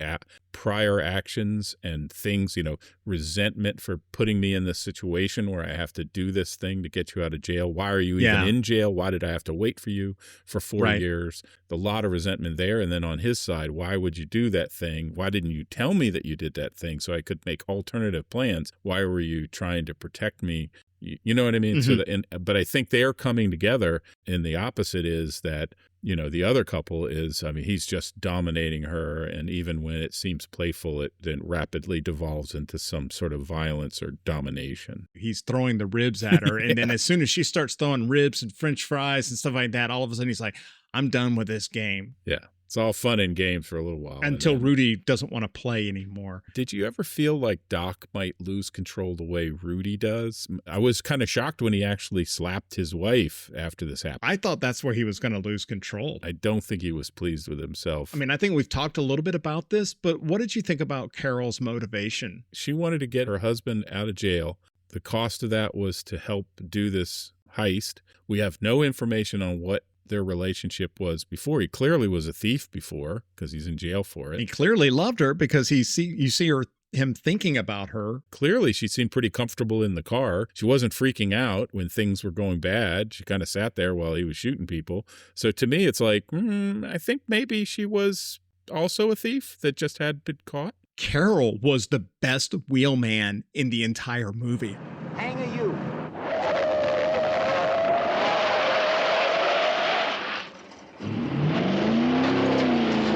S4: prior actions and things, resentment for putting me in this situation where I have to do this thing to get you out of jail. Why are you even in jail? Why did I have to wait for you for 4 years? A lot of resentment there. And then on his side, why would you do that thing? Why didn't you tell me that you did that thing so I could make alternative plans? Why were you trying to protect me? You know what I mean?
S3: Mm-hmm.
S4: So but I think they're coming together, and the opposite is that, the other couple is, he's just dominating her. And even when it seems playful, it then rapidly devolves into some sort of violence or domination.
S3: He's throwing the ribs at her. And then as soon as she starts throwing ribs and French fries and stuff like that, all of a sudden he's like, I'm done with this game.
S4: Yeah. It's all fun and games for a little while.
S3: Until Rudy doesn't want to play anymore.
S4: Did you ever feel like Doc might lose control the way Rudy does? I was kind of shocked when he actually slapped his wife after this happened.
S3: I thought that's where he was going to lose control.
S4: I don't think he was pleased with himself.
S3: I think we've talked a little bit about this, but what did you think about Carol's motivation?
S4: She wanted to get her husband out of jail. The cost of that was to help do this heist. We have no information on what their relationship was before. He clearly was a thief before because he's in jail for it.
S3: He clearly loved her because you see him thinking about her.
S4: Clearly, she seemed pretty comfortable in the car. She wasn't freaking out when things were going bad. She kind of sat there while he was shooting people. So to me, it's like, I think maybe she was also a thief that just had been caught.
S3: Carol was the best wheelman in the entire movie.
S6: Hang a you.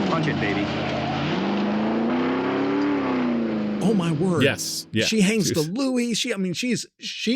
S6: Punch it, baby.
S3: Oh my word.
S4: Yes. Yeah.
S3: She hangs the Louis. She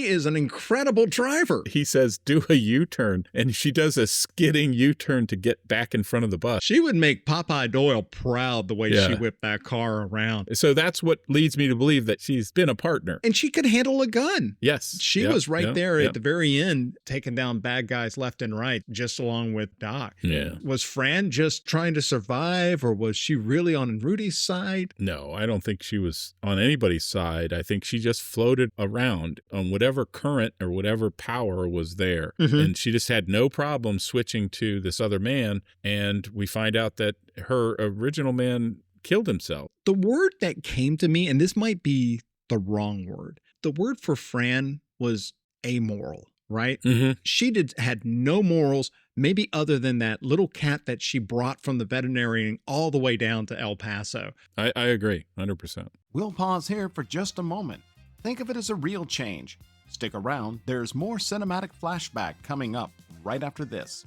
S3: is an incredible driver.
S4: He says, do a U-turn. And she does a skidding U-turn to get back in front of the bus.
S3: She would make Popeye Doyle proud the way she whipped that car around.
S4: So that's what leads me to believe that she's been a partner.
S3: And she could handle a gun.
S4: Yes.
S3: She was right there at the very end, taking down bad guys left and right, just along with Doc.
S4: Yeah.
S3: Was Fran just trying to survive, or was she really on Rudy's side?
S4: No, I don't think she was on anybody's side. I think she just floated around on whatever current or whatever power was there. Mm-hmm. And she just had no problem switching to this other man. And we find out that her original man killed himself.
S3: The word that came to me, and this might be the wrong word, the word for Fran was amoral, right?
S4: Mm-hmm.
S3: She had no morals, maybe other than that little cat that she brought from the veterinarian all the way down to El Paso.
S4: I agree, 100%.
S12: We'll pause here for just a moment. Think of it as a real change. Stick around, there's more Cinematic Flashback coming up right after this.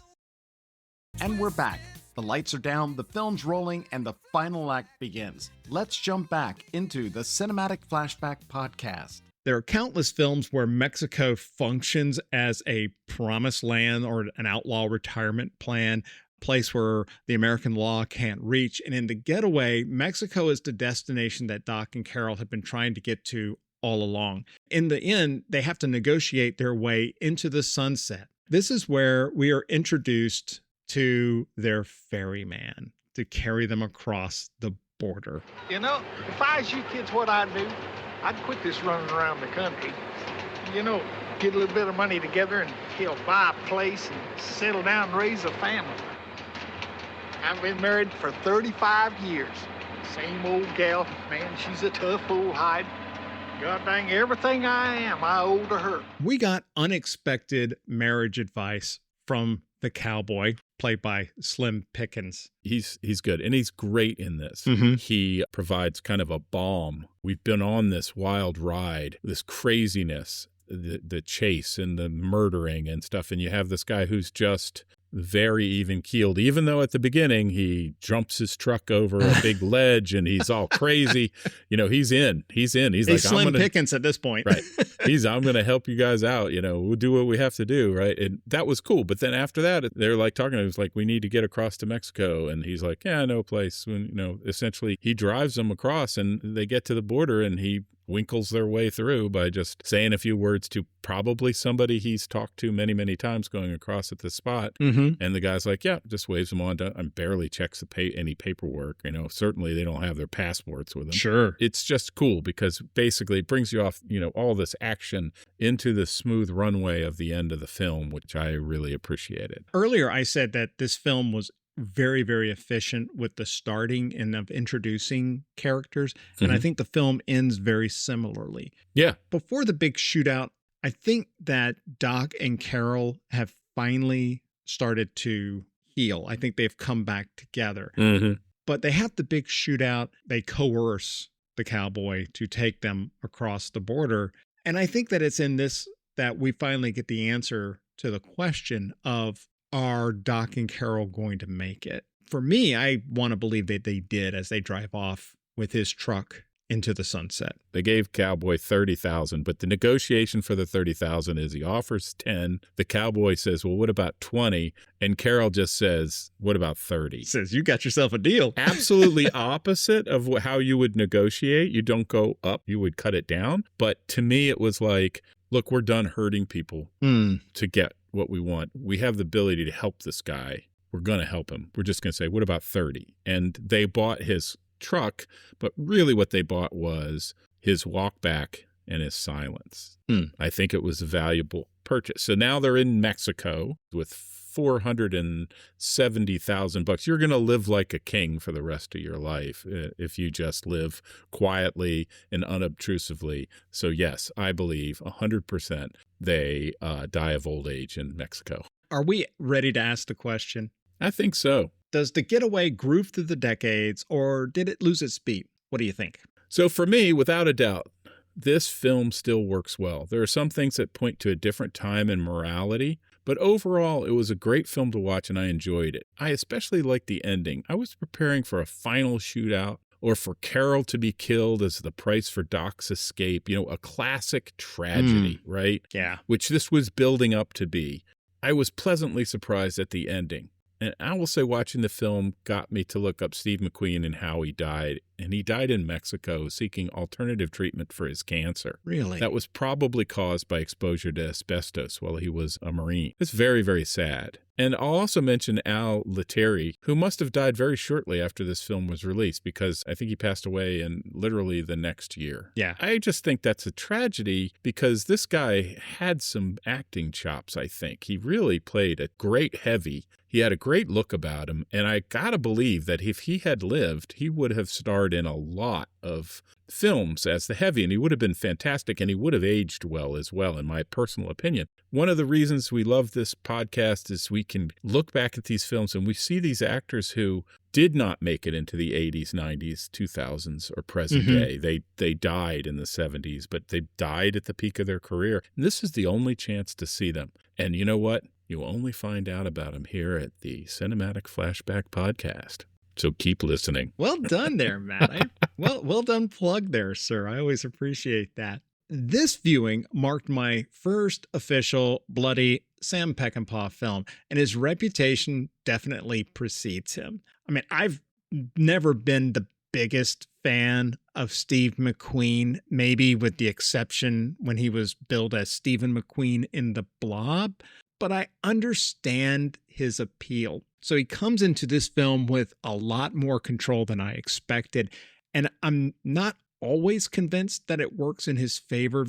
S12: And we're back. The lights are down, the film's rolling, and the final act begins. Let's jump back into the Cinematic Flashback Podcast.
S3: There are countless films where Mexico functions as a promised land or an outlaw retirement plan, a place where the American law can't reach. And in The Getaway, Mexico is the destination that Doc and Carol have been trying to get to all along. In the end, they have to negotiate their way into the sunset. This is where we are introduced to their ferryman to carry them across the border.
S13: You know, if I was you kids, what I'd do, I'd quit this running around the country. You know, get a little bit of money together and buy a place and settle down and raise a family. I've been married for 35 years. Same old gal. Man, she's a tough old hide. God dang, everything I am, I owe to her.
S3: We got unexpected marriage advice from the cowboy, played by Slim Pickens.
S4: He's good, and he's great in this.
S3: Mm-hmm.
S4: He provides kind of a balm. We've been on this wild ride, this craziness, the chase and the murdering and stuff, and you have this guy who's just very even-keeled, even though at the beginning he jumps his truck over a big ledge and he's all crazy. You know, he's in. He's like,
S3: Slim Pickens at this point.
S4: Right. I'm going to help you guys out. You know, we'll do what we have to do. Right. And that was cool. But then after that, they're like talking to him. It's like, we need to get across to Mexico. And he's like, yeah, no place. When, you know, essentially he drives them across and they get to the border and he winkles their way through by just saying a few words to probably somebody he's talked to many, many times going across at the spot.
S3: Mm-hmm.
S4: And the guy's like, yeah, just waves them on. And barely checks any paperwork. You know, certainly they don't have their passports with them.
S3: Sure.
S4: It's just cool because basically it brings you off, you know, all this action into the smooth runway of the end of the film, which I really appreciated.
S3: Earlier, I said that this film was very, very efficient with the starting and of introducing characters. And I think the film ends very similarly.
S4: Yeah.
S3: Before the big shootout, I think that Doc and Carol have finally started to heal. I think they've come back together.
S4: Mm-hmm.
S3: But they have the big shootout. They coerce the cowboy to take them across the border. And I think that it's in this that we finally get the answer to the question of, are Doc and Carol going to make it? For me, I want to believe that they did as they drive off with his truck into the sunset.
S4: They gave Cowboy $30,000, but the negotiation for the $30,000 is he offers 10. The cowboy says, well, what about 20? And Carol just says, what about 30?
S3: Says, you got yourself a deal.
S4: Absolutely opposite of how you would negotiate. You don't go up, you would cut it down. But to me, it was like, look, we're done hurting people to get what we want. We have the ability to help this guy. We're going to help him. We're just going to say, what about 30? And they bought his truck, but really what they bought was his walk back and his silence. I think it was a valuable purchase. So now they're in Mexico with $470,000. You're going to live like a king for the rest of your life if you just live quietly and unobtrusively. So yes, I believe 100% they die of old age in Mexico.
S3: Are we ready to ask the question?
S4: I think so.
S3: Does the Getaway groove through the decades, or did it lose its beat? What do you think?
S4: So for me, without a doubt, this film still works well. There are some things that point to a different time and morality, but overall, it was a great film to watch and I enjoyed it. I especially liked the ending. I was preparing for a final shootout or for Carol to be killed as the price for Doc's escape. You know, a classic tragedy, right?
S3: Yeah.
S4: Which this was building up to be. I was pleasantly surprised at the ending. And I will say watching the film got me to look up Steve McQueen and how he died. And he died in Mexico seeking alternative treatment for his cancer.
S3: Really?
S4: That was probably caused by exposure to asbestos while he was a Marine. It's very, very sad. And I'll also mention Al Lettieri, who must have died very shortly after this film was released because I think he passed away in literally the next year.
S3: Yeah.
S4: I just think that's a tragedy because this guy had some acting chops, I think. He really played a great heavy. He had a great look about him, and I gotta believe that if he had lived, he would have starred in a lot of films as the heavy, and he would have been fantastic, and he would have aged well as well, in my personal opinion. One of the reasons we love this podcast is we can look back at these films and we see these actors who did not make it into the 80s, 90s, 2000s, or present day. They died in the 70s, but they died at the peak of their career. And this is the only chance to see them. And you know what? You'll only find out about them here at the Cinematic Flashback Podcast. So keep listening.
S3: Well done there, Matt. Well done plug there, sir. I always appreciate that. This viewing marked my first official bloody Sam Peckinpah film, and his reputation definitely precedes him. I mean, I've never been the biggest fan of Steve McQueen, maybe with the exception when he was billed as Stephen McQueen in The Blob, but I understand his appeal. So he comes into this film with a lot more control than I expected, and I'm not always convinced that it works in his favor.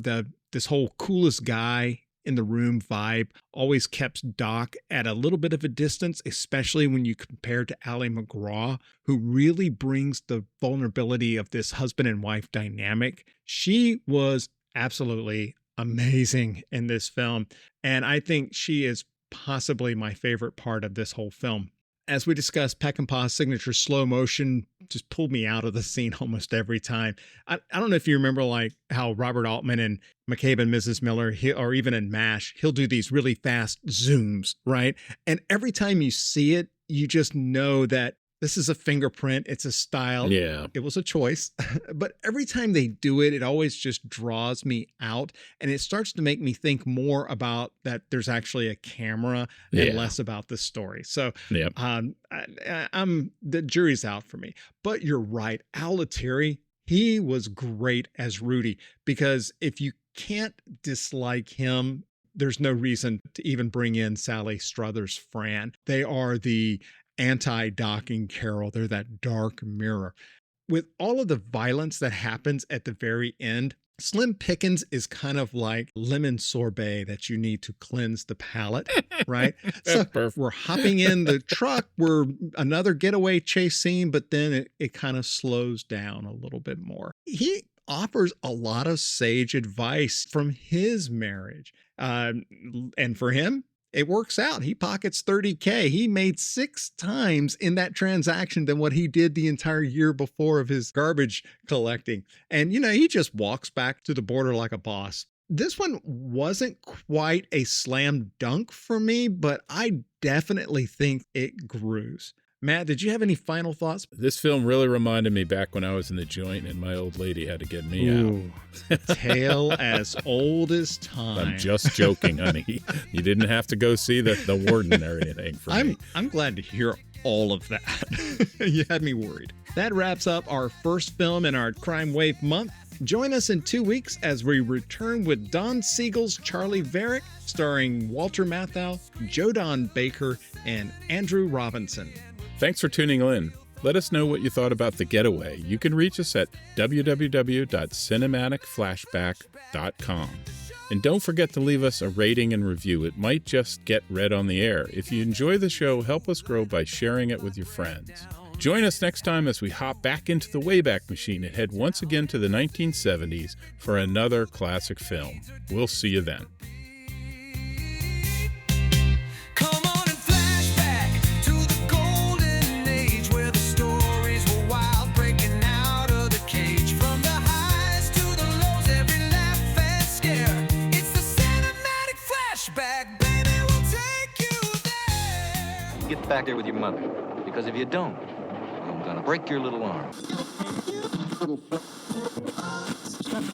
S3: This whole coolest guy in the room vibe always kept Doc at a little bit of a distance, especially when you compare to Ally MacGraw, who really brings the vulnerability of this husband and wife dynamic. She was absolutely amazing in this film, and I think she is possibly my favorite part of this whole film. As we discussed, Peckinpah's signature slow motion just pulled me out of the scene almost every time. I don't know if you remember like how Robert Altman and McCabe and Mrs. Miller, or even in MASH, he'll do these really fast zooms, right? And every time you see it, you just know that this is a fingerprint. It's a style.
S4: Yeah.
S3: It was a choice. But every time they do it, it always just draws me out. And it starts to make me think more about that there's actually a camera and less about the story. So I'm the jury's out for me. But you're right. Al Lettieri, he was great as Rudy, because if you can't dislike him, there's no reason to even bring in Sally Struthers Fran. They are the anti-Doc and Carol. They're that dark mirror. With all of the violence that happens at the very end, Slim Pickens is kind of like lemon sorbet that you need to cleanse the palate, right? So we're hopping in the truck, we're another getaway chase scene, but then it kind of slows down a little bit more. He offers a lot of sage advice from his marriage. And for him, it works out. He pockets $30K. He made 6 times in that transaction than what he did the entire year before of his garbage collecting. And, he just walks back to the border like a boss. This one wasn't quite a slam dunk for me, but I definitely think it grooves. Matt, did you have any final thoughts?
S4: This film really reminded me back when I was in the joint and my old lady had to get me out.
S3: Tale as old as time.
S4: I'm just joking, honey. You didn't have to go see the warden or anything for me.
S3: I'm glad to hear all of that. You had me worried. That wraps up our first film in our Crime Wave month. Join us in 2 weeks as we return with Don Siegel's Charlie Varick, starring Walter Matthau, Joe Don Baker, and Andrew Robinson.
S4: Thanks for tuning in. Let us know what you thought about The Getaway. You can reach us at www.cinematicflashback.com. And don't forget to leave us a rating and review. It might just get read on the air. If you enjoy the show, help us grow by sharing it with your friends. Join us next time as we hop back into the Wayback Machine and head once again to the 1970s for another classic film. We'll see you then.
S14: Get back there with your mother, because if you don't, I'm gonna break your little arm.